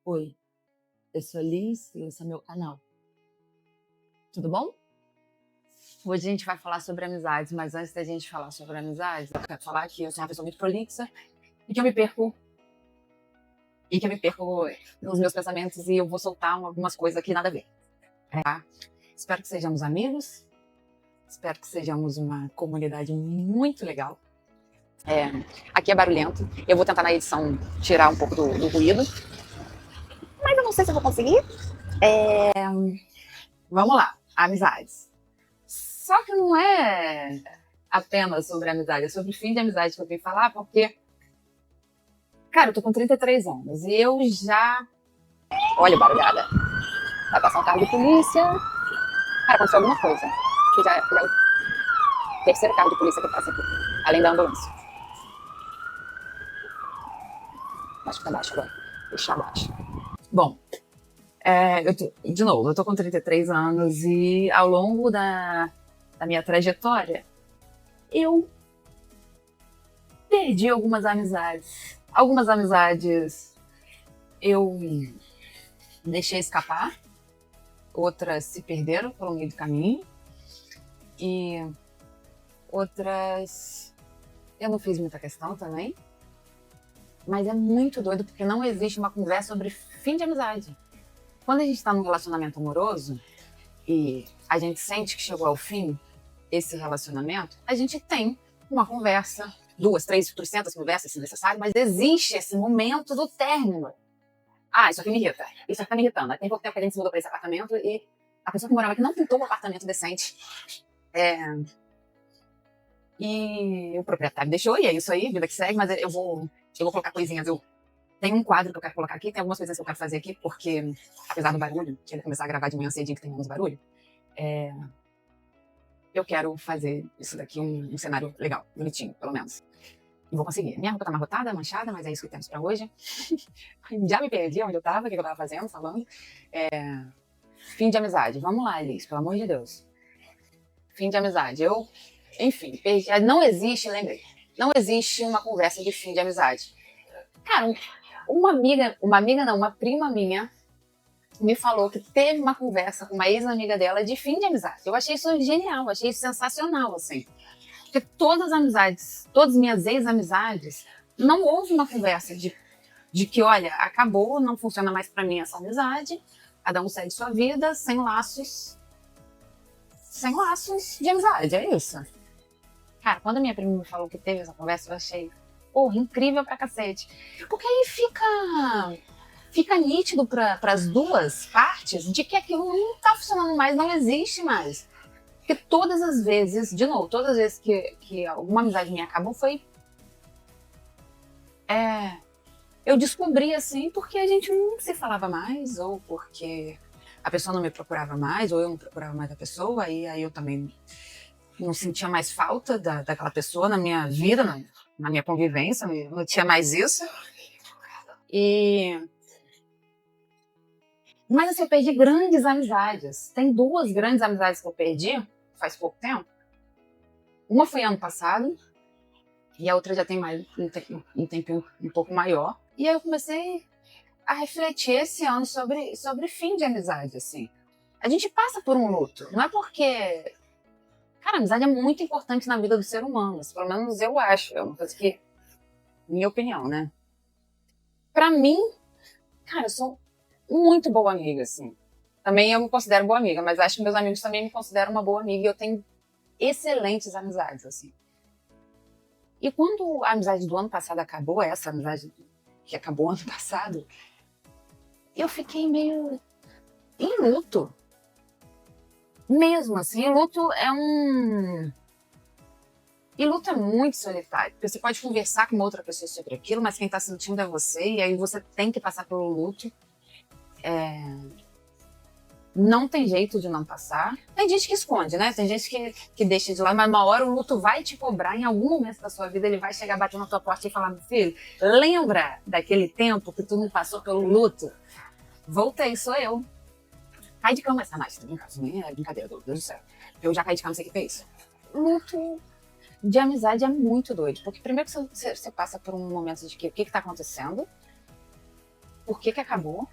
Oi, eu sou a Liz e esse é meu canal. Tudo bom? Hoje a gente vai falar sobre amizades, mas antes da gente falar sobre amizades, eu quero falar que eu sou uma pessoa muito prolixa e que eu me perco nos meus pensamentos e eu vou soltar algumas coisas que nada a ver. Tá? Espero que sejamos amigos, espero que sejamos uma comunidade muito legal. Aqui é barulhento, eu vou tentar na edição tirar um pouco do ruído, mas eu não sei se eu vou conseguir. Vamos lá, amizades. Só que não é apenas sobre amizade, é sobre o fim de amizade que eu vim falar, porque, cara, eu tô com 33 anos e eu já... Olha, barulhada. Vai passar um carro de polícia. Cara, aconteceu alguma coisa. Que já é o terceiro carro de polícia que passa aqui, além da ambulância. Acho que tá baixo agora. Deixa abaixo. Bom, eu tô com 33 anos e ao longo da minha trajetória, eu perdi algumas amizades. Algumas amizades eu deixei escapar, outras se perderam pelo meio do caminho e outras eu não fiz muita questão também. Mas é muito doido porque não existe uma conversa sobre fim de amizade. Quando a gente está num relacionamento amoroso e a gente sente que chegou ao fim esse relacionamento, a gente tem uma conversa, 2, 3, 300 conversas se necessário, mas existe esse momento do término. Ah, isso aqui me irrita. Isso aqui tá me irritando. Tem pouco tempo que a gente se mudou para esse apartamento e a pessoa que morava aqui não pintou um apartamento decente. E o proprietário deixou, e é isso aí, vida que segue, mas eu vou colocar coisinhas. Tem um quadro que eu quero colocar aqui, tem algumas coisas que eu quero fazer aqui, porque apesar do barulho, que ele começar a gravar de manhã cedinho que tem menos barulho, eu quero fazer isso daqui um cenário legal, bonitinho, pelo menos. E vou conseguir. Minha roupa tá amarrotada, manchada, mas é isso que temos pra hoje. Já me perdi onde eu tava, o que eu tava fazendo, falando. Fim de amizade. Vamos lá, Elis, pelo amor de Deus. Fim de amizade. Enfim, perdi. Não existe, lembrei. Não existe uma conversa de fim de amizade. Cara, uma prima minha me falou que teve uma conversa com uma ex-amiga dela de fim de amizade. Eu achei isso genial, achei isso sensacional, assim. Porque todas as minhas ex-amizades, não houve uma conversa de que, olha, acabou, não funciona mais pra mim essa amizade, cada um segue sua vida, sem laços de amizade, é isso. Cara, quando a minha prima me falou que teve essa conversa, eu achei, porra, incrível pra cacete. Porque aí fica nítido para as duas partes de que aquilo não tá funcionando mais, não existe mais. Porque todas as vezes, de novo, todas as vezes que alguma amizade minha acabou foi... eu descobri assim porque a gente não se falava mais, ou porque a pessoa não me procurava mais, ou eu não procurava mais a pessoa, e aí eu também não sentia mais falta daquela pessoa na minha vida, na minha convivência, não tinha mais isso. Mas assim, eu perdi grandes amizades. Tem 2 grandes amizades que eu perdi faz pouco tempo. Uma foi ano passado e a outra já tem mais um tempo um pouco maior. E aí eu comecei a refletir esse ano sobre fim de amizade, assim. A gente passa por um luto. Não é porque... Cara, a amizade é muito importante na vida do ser humano. Pelo menos eu acho. É uma coisa que... Minha opinião, né? Pra mim, cara, eu sou muito boa amiga, assim. Também eu me considero boa amiga, mas acho que meus amigos também me consideram uma boa amiga e eu tenho excelentes amizades, assim. E quando a amizade do ano passado acabou, essa amizade que acabou ano passado, eu fiquei meio em luto. Mesmo assim, E luto é muito solitário, porque você pode conversar com uma outra pessoa sobre aquilo, mas quem tá sentindo é você, e aí você tem que passar pelo luto. Não tem jeito de não passar. Tem gente que esconde, né? Tem gente que deixa de lado, mas uma hora o luto vai te cobrar. Em algum momento da sua vida, ele vai chegar, bater na tua porta e falar: meu filho, lembra daquele tempo que tu não passou pelo luto? Voltei, sou eu. Cai de cama, sacanagem, nem é brincadeira, Deus do céu. Eu já caí de cama, sei o que é isso. Luto de amizade é muito doido, porque primeiro que você passa por um momento de que o que tá acontecendo? por que acabou.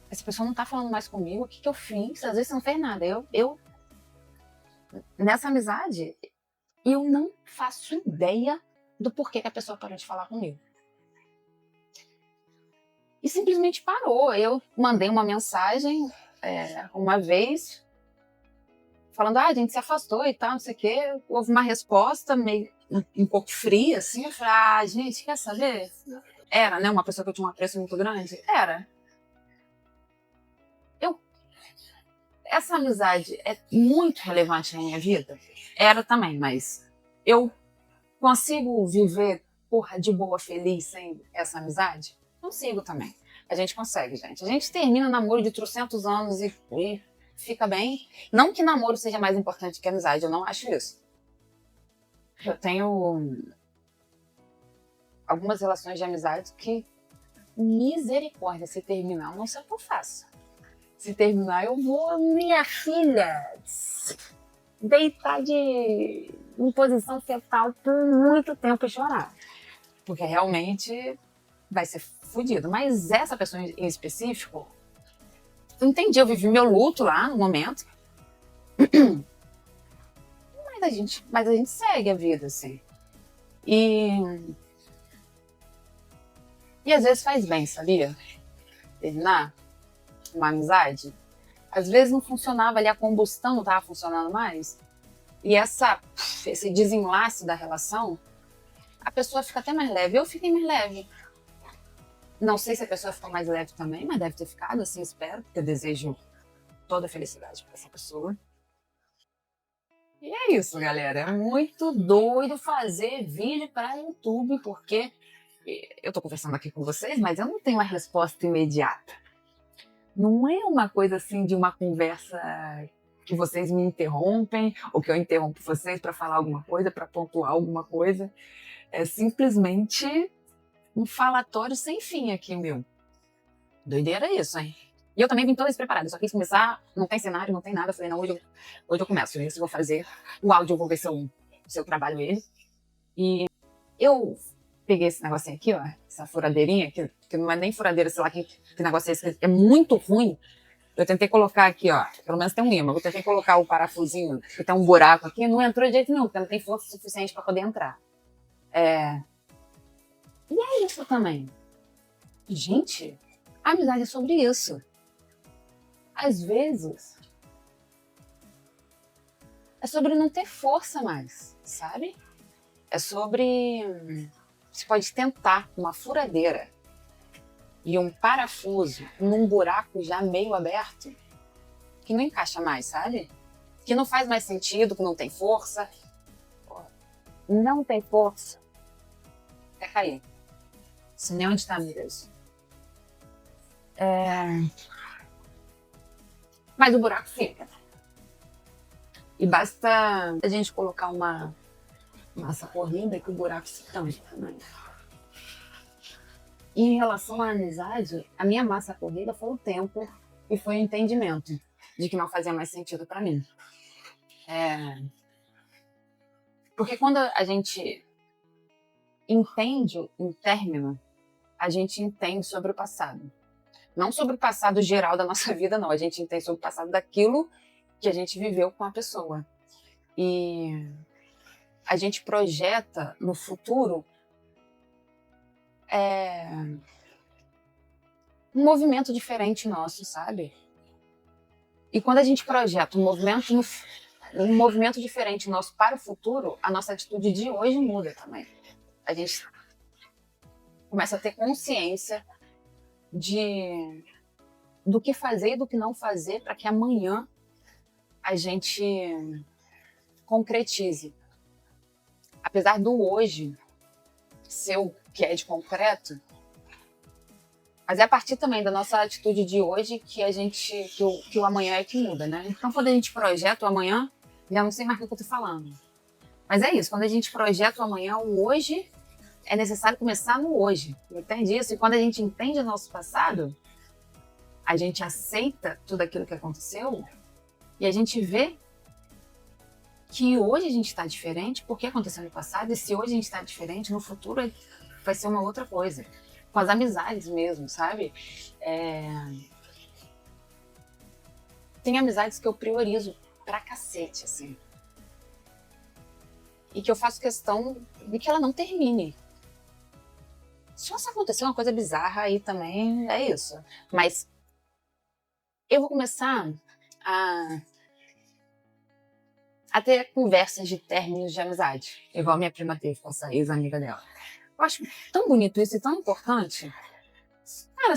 Essa pessoa não tá falando mais comigo, o que eu fiz? Às vezes você não fez nada. Nessa amizade, eu não faço ideia do porquê que a pessoa parou de falar comigo. E simplesmente parou. Eu mandei uma mensagem uma vez, falando, a gente se afastou e tal, não sei o quê. Houve uma resposta meio um pouco fria, assim. Eu falei, gente, quer saber? Era, né? Uma pessoa que eu tinha um apreço muito grande. Era. Essa amizade é muito relevante na minha vida? Era também, mas eu consigo viver, porra, de boa, feliz, sem essa amizade? Consigo também. A gente consegue, gente. A gente termina namoro de 300 anos e fica bem. Não que namoro seja mais importante que amizade, eu não acho isso. Eu tenho algumas relações de amizade que, misericórdia, se terminar, eu não sei o que eu faço. Se terminar, eu vou, minha filha, deitar em posição fetal por muito tempo e chorar. Porque realmente vai ser fodido. Mas essa pessoa em específico, eu entendi, eu vivi meu luto lá no momento. Mas a gente segue a vida, assim. E às vezes faz bem, sabia? Terminar uma amizade. Às vezes não funcionava ali, a combustão não estava funcionando mais. E esse desenlace da relação, a pessoa fica até mais leve. Eu fiquei mais leve. Não sei se a pessoa ficou mais leve também, mas deve ter ficado, assim, espero, porque eu desejo toda a felicidade para essa pessoa. E é isso, galera. É muito doido fazer vídeo para YouTube, porque eu tô conversando aqui com vocês, mas eu não tenho uma resposta imediata. Não é uma coisa assim de uma conversa que vocês me interrompem, ou que eu interrompo vocês para falar alguma coisa, para pontuar alguma coisa. É simplesmente um falatório sem fim aqui, meu. Doideira isso, hein? E eu também vim toda despreparada. Só quis começar, não tem cenário, não tem nada. Eu falei, não, hoje eu começo. Isso eu vou fazer. O áudio eu vou ver se eu trabalho ele. E eu peguei esse negocinho aqui, ó. Essa furadeirinha, que não é nem furadeira, sei lá que negócio é esse. É muito ruim. Eu tentei colocar aqui, ó. Pelo menos tem um imã. Eu tentei colocar o parafusinho, que tem um buraco aqui. Não entrou de jeito nenhum, porque não tem força suficiente para poder entrar. E é isso também. Gente, a amizade é sobre isso. Às vezes, é sobre não ter força mais, sabe? É sobre... Você pode tentar uma furadeira e um parafuso num buraco já meio aberto que não encaixa mais, sabe? Que não faz mais sentido, que não tem força. Não tem força. Quer cair. Isso nem onde está, meu Deus. Mas o buraco fica. E basta a gente colocar uma massa corrida que o buraco se tampa também. E em relação à amizade, a minha massa corrida foi o tempo e foi o entendimento de que não fazia mais sentido para mim. Porque quando a gente entende um término, a gente entende sobre o passado. Não sobre o passado geral da nossa vida, não. A gente entende sobre o passado daquilo que a gente viveu com a pessoa. E a gente projeta no futuro um movimento diferente nosso, sabe? E quando a gente projeta um movimento diferente nosso para o futuro, a nossa atitude de hoje muda também. A gente começa a ter consciência do que fazer e do que não fazer para que amanhã a gente concretize. Apesar do hoje ser o que é de concreto, mas é a partir também da nossa atitude de hoje que o amanhã é que muda, né? Então, quando a gente projeta o amanhã, já não sei mais o que eu tô falando. Mas é isso, quando a gente projeta o amanhã, o hoje, é necessário começar no hoje. Entende isso? E quando a gente entende o nosso passado, a gente aceita tudo aquilo que aconteceu e a gente vê que hoje a gente está diferente porque aconteceu no passado, e se hoje a gente está diferente, no futuro vai ser uma outra coisa. com as amizades mesmo, sabe? É, tem amizades que eu priorizo pra cacete, assim. E que eu faço questão de que ela não termine. Se isso acontecer uma coisa bizarra, aí também é isso. Mas eu vou começar a, a ter conversas de términos de amizade. Igual minha prima teve com essa ex-amiga dela. Eu acho tão bonito isso e tão importante. Cara,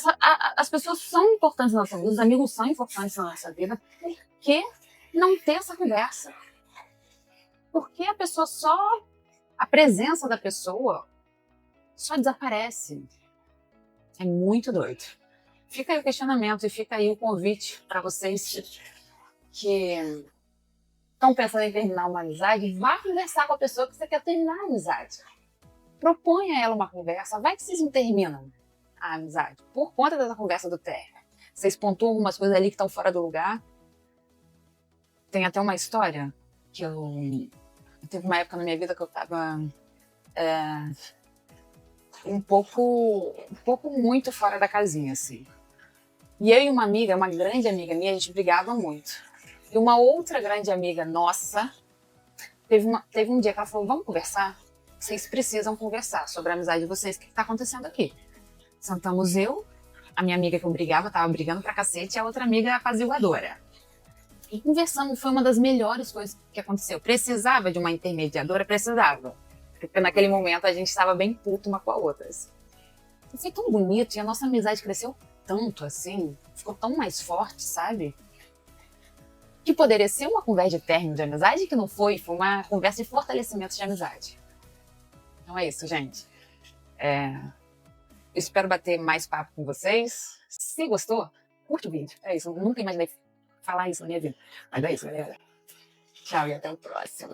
as pessoas são importantes na nossa vida, os amigos são importantes na nossa vida. Por que não ter essa conversa? Porque a pessoa só. A presença da pessoa só desaparece. É muito doido. Fica aí o questionamento e fica aí o convite para vocês que estão pensando em terminar uma amizade. Vá conversar com a pessoa que você quer terminar a amizade. Proponha a ela uma conversa. Vai que vocês não terminam a amizade por conta dessa conversa do término. Vocês pontuam algumas coisas ali que estão fora do lugar. Tem até uma história que teve uma época na minha vida que eu tava um pouco muito fora da casinha, assim. E eu e uma amiga, uma grande amiga minha, a gente brigava muito. E uma outra grande amiga nossa, teve um dia que ela falou, vamos conversar? Vocês precisam conversar sobre a amizade de vocês. O que está acontecendo aqui? Sentamos eu, a minha amiga que eu brigava, tava brigando pra cacete, e a outra amiga apaziguadora. E conversamos, foi uma das melhores coisas que aconteceu. Precisava de uma intermediadora? Precisava. Porque naquele momento a gente estava bem puto uma com a outra. Assim. E foi tão bonito, e a nossa amizade cresceu tanto, assim, ficou tão mais forte, sabe? Que poderia ser uma conversa de término de amizade, que não foi uma conversa de fortalecimento de amizade. Então é isso, gente. Eu espero bater mais papo com vocês. Se gostou, curte o vídeo. É isso, eu nunca imaginei falar isso na minha vida. Mas é isso, galera. Tchau e até o próximo.